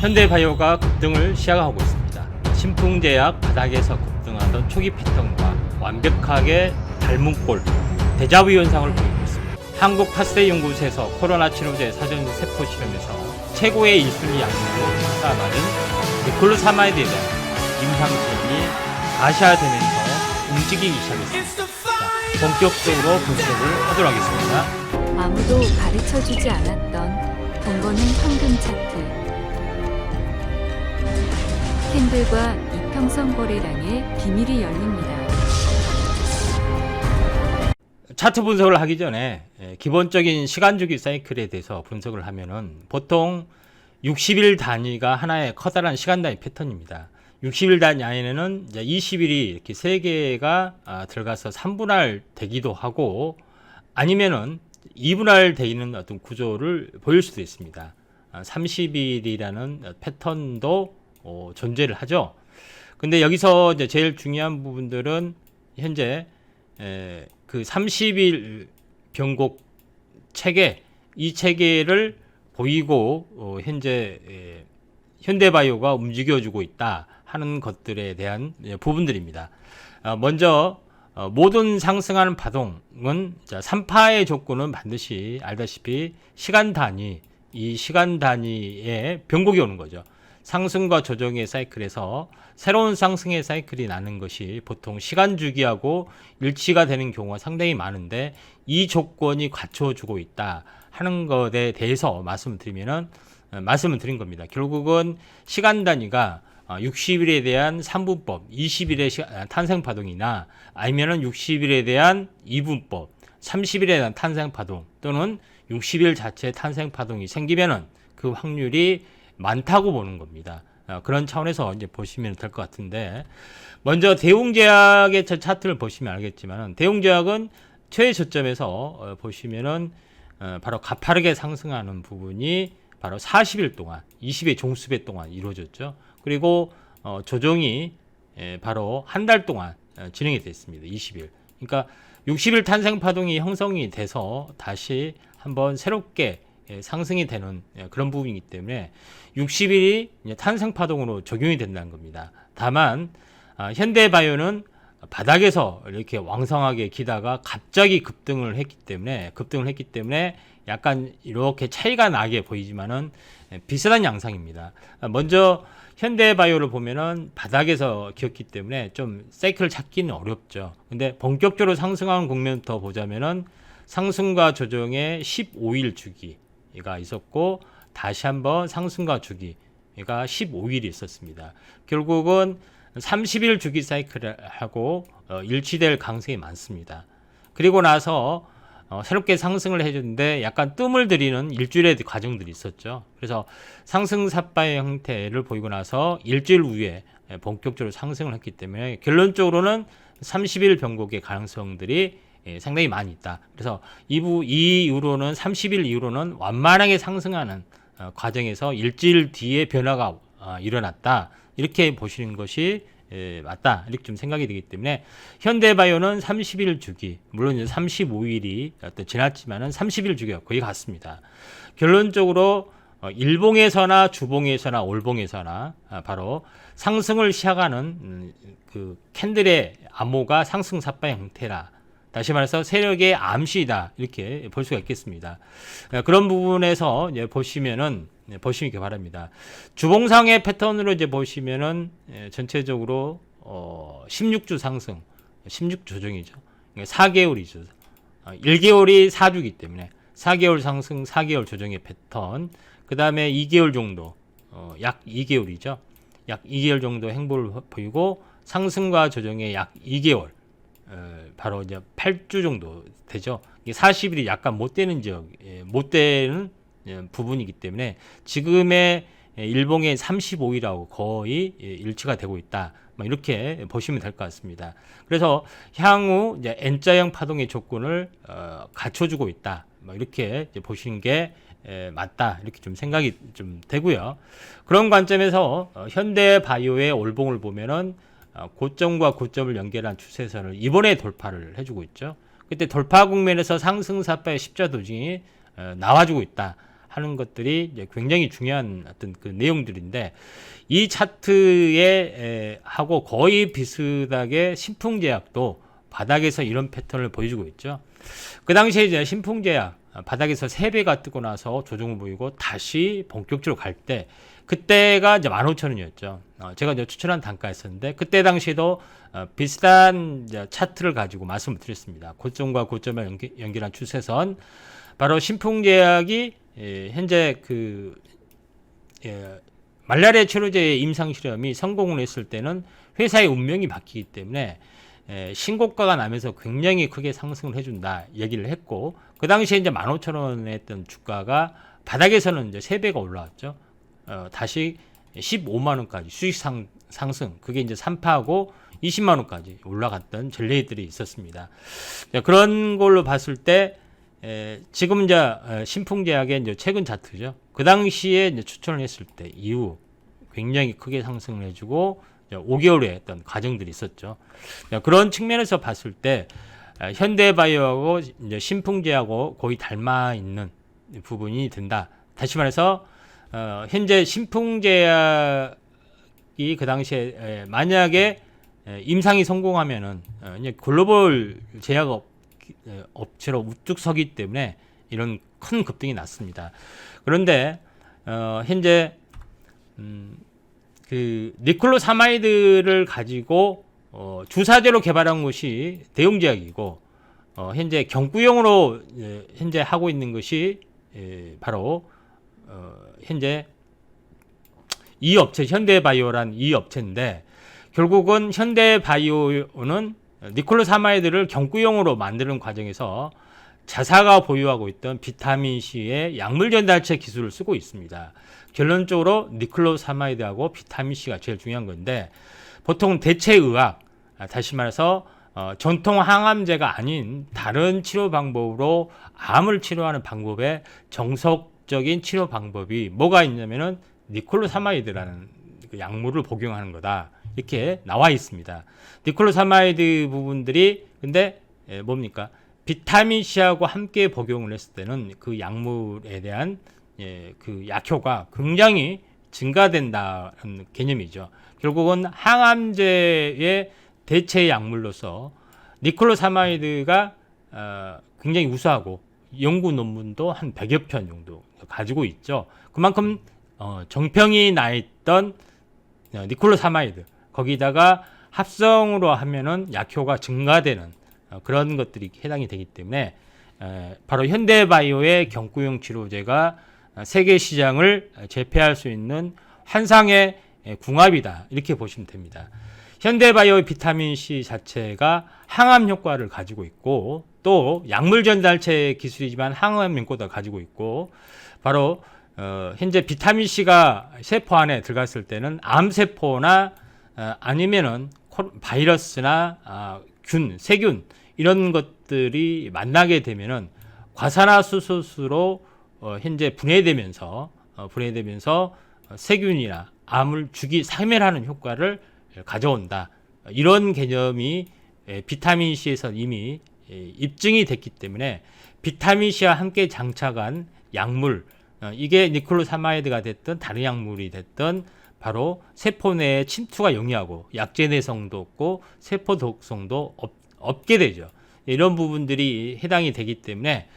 현대바이오가 급등을 시작하고 있습니다. 신풍제약 바닥에서 급등하던 초기 패턴과 완벽하게 닮은 꼴, 데자부 현상을 보이고 있습니다. 한국 파스텔 연구소에서 코로나 치료제 사전 세포 실험에서 최고의 1순위 약물로 평가받은 니콜루사마이드에 대한 임상 시험이 가시화되면서 움직이기 시작했습니다. 자, 본격적으로 분석을 하도록 하겠습니다. 아무도 가르쳐주지 않았던 돈 버는 황금 차트. 캔들과 이평선 거래량의 비밀이 열립니다. 차트 분석을 하기 전에 기본적인 시간주기 사이클에 대해서 분석을 하면은 보통 60일 단위가 하나의 커다란 시간 단위 패턴입니다. 60일 단위 안에는 이제 20일이 이렇게 3개가 들어가서 3분할 되기도 하고 아니면은 2분할 되는 어떤 구조를 보일 수도 있습니다. 30일이라는 패턴도 존재를 하죠. 근데 여기서 이제 제일 중요한 부분들은 현재 그 30일 변곡 체계, 이 체계를 보이고 현재 현대바이오가 움직여주고 있다 하는 것들에 대한 부분들입니다. 먼저 모든 상승하는 파동은 3파의 조건은 반드시 알다시피 시간 단위, 이 시간 단위에 변곡이 오는 거죠. 상승과 조정의 사이클에서 새로운 상승의 사이클이 나는 것이 보통 시간 주기하고 일치가 되는 경우가 상당히 많은데 이 조건이 갖춰주고 있다 하는 것에 대해서 말씀을 드린 겁니다. 결국은 시간 단위가 60일에 대한 3분법, 20일의 탄생파동이나 아니면은 60일에 대한 2분법, 30일에 대한 탄생파동 또는 60일 자체 탄생파동이 생기면은 그 확률이 많다고 보는 겁니다. 그런 차원에서 이제 보시면 될 것 같은데, 먼저 대웅제약의 차트를 보시면 알겠지만, 대웅제약은 최저점에서 보시면은 바로 가파르게 상승하는 부분이 바로 40일 동안, 20의 종수배 동안 이루어졌죠. 그리고 조정이 바로 한 달 동안 진행이 됐습니다. 20일. 그러니까 60일 탄생 파동이 형성이 돼서 다시 한번 새롭게 상승이 되는 그런 부분이기 때문에 60일이 탄생 파동으로 적용이 된다는 겁니다. 다만 현대바이오는 바닥에서 이렇게 왕성하게 기다가 갑자기 급등을 했기 때문에 약간 이렇게 차이가 나게 보이지만은 비슷한 양상입니다. 먼저 현대바이오를 보면은 바닥에서 기었기 때문에 좀 사이클을 찾기는 어렵죠. 근데 본격적으로 상승하는 국면부터 보자면은 상승과 조정의 15일 주기가 있었고 다시 한번 상승과 주기가 15일이 있었습니다. 결국은 30일 주기 사이클하고 일치될 가능성이 많습니다. 그리고 나서 새롭게 상승을 해줬는데 약간 뜸을 들이는 일주일의 과정들이 있었죠. 그래서 상승 삿바의 형태를 보이고 나서 일주일 후에 본격적으로 상승을 했기 때문에 결론적으로는 30일 변곡의 가능성들이 상당히 많이 있다. 그래서 이 이후로는 30일 이후로는 완만하게 상승하는 과정에서 일주일 뒤에 변화가 일어났다. 이렇게 보시는 것이 맞다. 이렇게 좀 생각이 되기 때문에 현대바이오는 30일 주기, 물론 35일이 지났지만은 30일 주기가 거의 같습니다. 결론적으로 일봉에서나 주봉에서나 올봉에서나 바로 상승을 시작하는 그 캔들의 암호가 상승 삿바의 형태라. 다시 말해서 세력의 암시다 이렇게 볼 수가 있겠습니다. 그런 부분에서 이제 보시기 바랍니다. 주봉상의 패턴으로 이제 보시면은 전체적으로 16주 상승, 16주 조정이죠. 4개월이죠. 1개월이 4주기 때문에 4개월 상승, 4개월 조정의 패턴. 그 다음에 2개월 정도, 약 2개월이죠. 약 2개월 정도 행보를 보이고 상승과 조정의 약 2개월. 바로 이제 8주 정도 되죠. 40일이 약간 못 되는 부분이기 때문에 지금의 일봉의 35일하고 거의 일치가 되고 있다. 이렇게 보시면 될 것 같습니다. 그래서 향후 이제 N자형 파동의 조건을 갖춰주고 있다. 이렇게 보시는 게 맞다. 이렇게 좀 생각이 좀 되고요. 그런 관점에서 현대바이오의 올봉을 보면은 고점과 고점을 연결한 추세선을 이번에 돌파를 해주고 있죠. 그때 돌파 국면에서 상승 삿바의 십자 도징이 나와주고 있다 하는 것들이 이제 굉장히 중요한 어떤 그 내용들인데, 이 차트에 하고 거의 비슷하게 신풍제약도 바닥에서 이런 패턴을 보여주고 있죠. 그 당시에 이제 신풍제약 바닥에서 3배가 뜨고 나서 조정을 보이고 다시 본격적으로 갈 때, 그때가 이제 15,000원이었죠. 제가 이제 추천한 단가였었는데, 그때 당시에도 비슷한 이제 차트를 가지고 말씀을 드렸습니다. 고점과 고점을 연결한 추세선, 바로 신풍제약이 현재 말라리아 치료제의 임상 실험이 성공을 했을 때는 회사의 운명이 바뀌기 때문에 신고가가 나면서 굉장히 크게 상승을 해준다 얘기를 했고, 그 당시에 이제 15,000원에 했던 주가가 바닥에서는 이제 3배가 올라왔죠. 다시 15만 원까지 수익 상승, 그게 이제 3파하고 20만 원까지 올라갔던 전례들이 있었습니다. 자, 그런 걸로 봤을 때 지금 이제 신풍제약의 이제 최근 차트죠. 그 당시에 이제 추천을 했을 때 이후 굉장히 크게 상승을 해주고 5개월에 했던 과정들이 있었죠. 자, 그런 측면에서 봤을 때 현대바이오하고 이제 신풍제약하고 거의 닮아 있는 부분이 된다. 다시 말해서 현재 신풍제약이 그 당시에 만약에 임상이 성공하면은 이제 글로벌 제약 업체로 우뚝 서기 때문에 이런 큰 급등이 났습니다. 그런데 현재 그 니클로사마이드를 가지고 주사제로 개발한 것이 대웅제약이고, 현재 경구용으로 현재 하고 있는 것이 바로 현재 이 업체 현대바이오란 이 업체인데, 결국은 현대바이오는 니클로사마이드를 경구용으로 만드는 과정에서 자사가 보유하고 있던 비타민C의 약물 전달체 기술을 쓰고 있습니다. 결론적으로 니클로사마이드하고 비타민C가 제일 중요한 건데, 보통 대체의학, 다시 말해서 전통 항암제가 아닌 다른 치료 방법으로 암을 치료하는 방법의 정석적인 치료 방법이 뭐가 있냐면은 니클로사마이드라는 그 약물을 복용하는 거다, 이렇게 나와 있습니다. 니클로사마이드 부분들이 근데 뭡니까? 비타민C하고 함께 복용을 했을 때는 그 약물에 대한 그 약효가 굉장히 증가된다는 개념이죠. 결국은 항암제의 대체 약물로서 니클로사마이드가 굉장히 우수하고 연구 논문도 한 100여 편 정도 가지고 있죠. 그만큼 정평이 나 있던 니클로사마이드, 거기다가 합성으로 하면은 약효가 증가되는 그런 것들이 해당이 되기 때문에 바로 현대바이오의 경구용 치료제가 세계 시장을 제패할 수 있는 환상의 궁합이다, 이렇게 보시면 됩니다. 현대바이오의 비타민C 자체가 항암 효과를 가지고 있고, 또 약물 전달체 기술이지만 항암 효과도 가지고 있고, 바로 현재 비타민C가 세포 안에 들어갔을 때는 암세포나 아니면은 바이러스나 균, 세균 이런 것들이 만나게 되면은 과산화수소로 현재 분해되면서 세균이나 암을 사멸하는 효과를 가져온다. 이런 개념이 비타민C에서 이미 입증이 됐기 때문에 비타민C와 함께 장착한 약물, 이게 니클로사마이드가 됐든 다른 약물이 됐든 바로 세포 내에 침투가 용이하고 약제 내성도 없고 세포 독성도 없게 되죠. 이런 부분들이 해당이 되기 때문에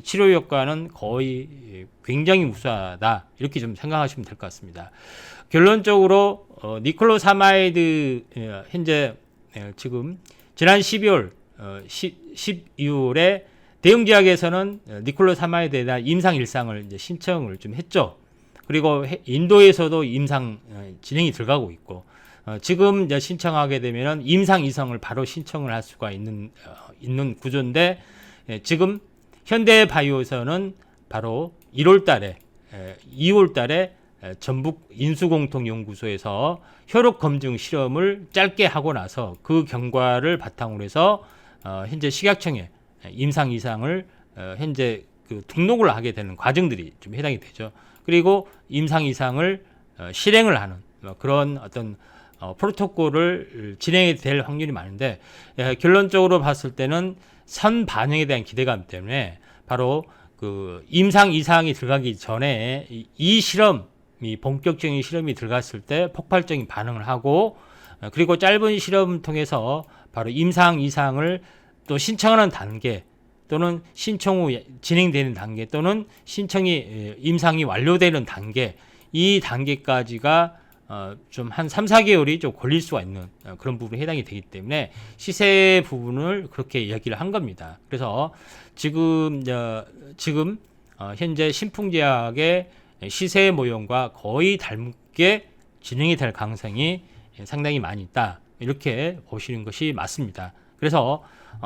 치료 효과는 거의 굉장히 우수하다, 이렇게 좀 생각하시면 될 것 같습니다. 결론적으로 니클로사마이드 현재 지금 지난 12월 12월에 대웅제약에서는 니클로사마이드에 대한 임상 일상을 이제 신청을 좀 했죠. 그리고 인도에서도 임상 진행이 들어가고 있고, 지금 이제 신청하게 되면은 임상 이성을 바로 신청을 할 수가 있는 구조인데, 지금 현대바이오에서는 바로 2월 달에 전북 인수공통연구소에서 혈액 검증 실험을 짧게 하고 나서 그 결과를 바탕으로 해서 현재 식약청에 임상 이상을 현재 그 등록을 하게 되는 과정들이 좀 해당이 되죠. 그리고 임상 이상을 실행을 하는 그런 어떤 프로토콜을 진행이 될 확률이 많은데, 결론적으로 봤을 때는 선 반영에 대한 기대감 때문에 바로 그 임상 이상이 들어가기 전에 이 실험이 본격적인 실험이 들어갔을 때 폭발적인 반응을 하고 그리고 짧은 실험을 통해서 바로 임상 이상을 또 신청하는 단계 또는 신청 후 진행되는 단계 또는 신청이 임상이 완료되는 단계 이 단계까지가 좀 한 3, 4개월이 좀 걸릴 수가 있는 그런 부분에 해당이 되기 때문에 시세 부분을 그렇게 이야기를 한 겁니다. 그래서 지금 현재 신풍제약의 시세 모형과 거의 닮게 진행이 될 가능성이 상당히 많이 있다. 이렇게 보시는 것이 맞습니다. 그래서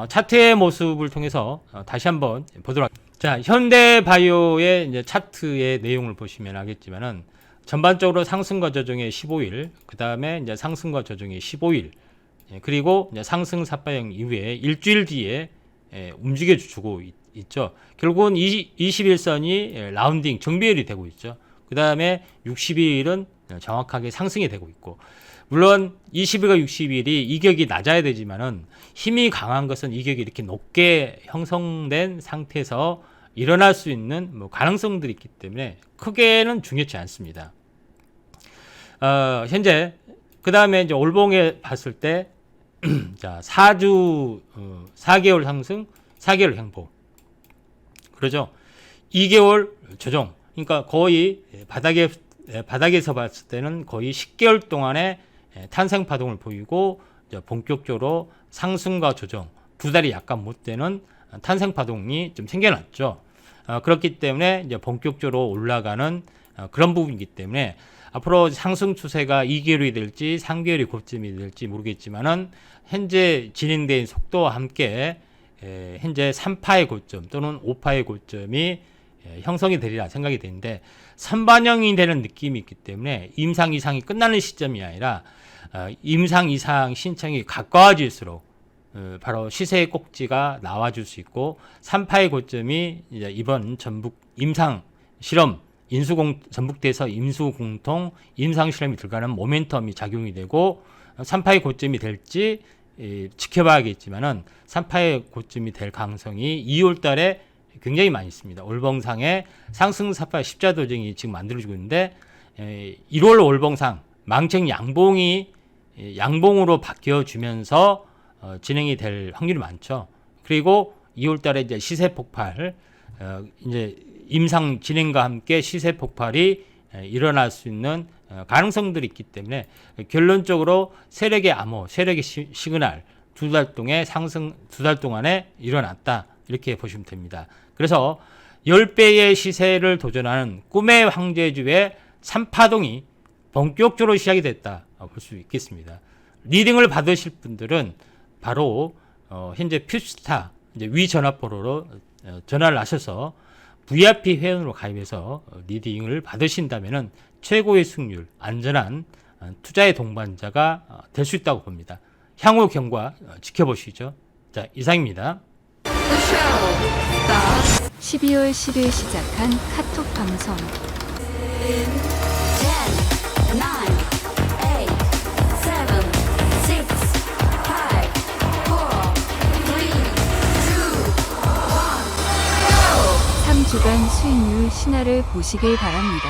차트의 모습을 통해서 다시 한번 보도록 하겠습니다. 자, 현대바이오의 이제 차트의 내용을 보시면 알겠지만은 전반적으로 상승과 조정의 15일, 그 다음에 이제 상승과 조정의 15일, 그리고 이제 상승 삿바형 이후에 일주일 뒤에 움직여 주고 있죠. 결국은 21선이 라운딩 정비율이 되고 있죠. 그 다음에 60일은 정확하게 상승이 되고 있고, 물론 20일과 60일이 이격이 낮아야 되지만은 힘이 강한 것은 이격이 이렇게 높게 형성된 상태에서 일어날 수 있는 뭐 가능성들이 있기 때문에 크게는 중요치 않습니다. 현재 그 다음에 이제 올봉에 봤을 때 자 4주 4개월 상승, 4개월 행보, 그러죠. 2개월 조정. 그러니까 거의 바닥에서 봤을 때는 거의 10개월 동안의 탄생 파동을 보이고 본격적으로 상승과 조정, 두 달이 약간 못 되는 탄생 파동이 좀 생겨났죠. 그렇기 때문에 이제 본격적으로 올라가는 그런 부분이기 때문에 앞으로 상승 추세가 2개월이 될지 3개월이 고점이 될지 모르겠지만은 현재 진행된 속도와 함께 현재 3파의 고점 또는 5파의 고점이 형성이 되리라 생각이 되는데 선반영이 되는 느낌이 있기 때문에 임상 이상이 끝나는 시점이 아니라 임상 이상 신청이 가까워질수록 바로 시세의 꼭지가 나와줄 수 있고 3파의 고점이 이제 이번 전북 임상 실험 전북대에서 임수공통 임상 실험이 들어가는 모멘텀이 작용이 되고 3파의 고점이 될지 지켜봐야겠지만은 3파의 고점이 될 가능성이 2월 달에 굉장히 많이 있습니다. 올봉상의 상승 4파 십자 도정이 지금 만들어지고 있는데 1월 올봉상 망청 양봉으로 바뀌어주면서 진행이 될 확률이 많죠. 그리고 2월 달에 이제 시세 폭발, 이제 임상 진행과 함께 시세 폭발이 일어날 수 있는 가능성들이 있기 때문에 결론적으로 세력의 암호, 세력의 시그널 두 달 동안에 일어났다. 이렇게 보시면 됩니다. 그래서 10배의 시세를 도전하는 꿈의 황제주의 3파동이 본격적으로 시작이 됐다. 볼 수 있겠습니다. 리딩을 받으실 분들은 바로 현재 퓨스타 이제 위 전화번호로 전화를 하셔서 VIP 회원으로 가입해서 리딩을 받으신다면은 최고의 승률, 안전한 투자의 동반자가 될 수 있다고 봅니다. 향후 경과 지켜보시죠. 자, 이상입니다. 12월 10일 시작한 카톡 방송. 3주간 수익률 신화를 보시길 바랍니다.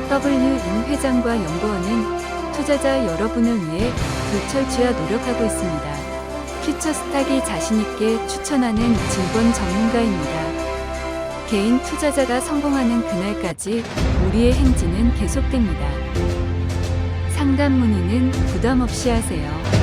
W 임 회장과 연구원은 투자자 여러분을 위해 불철주야 노력하고 있습니다. 퓨처스탁이 자신있게 추천하는 증권 전문가입니다. 개인 투자자가 성공하는 그날까지 우리의 행진은 계속됩니다. 상담 문의는 부담 없이 하세요.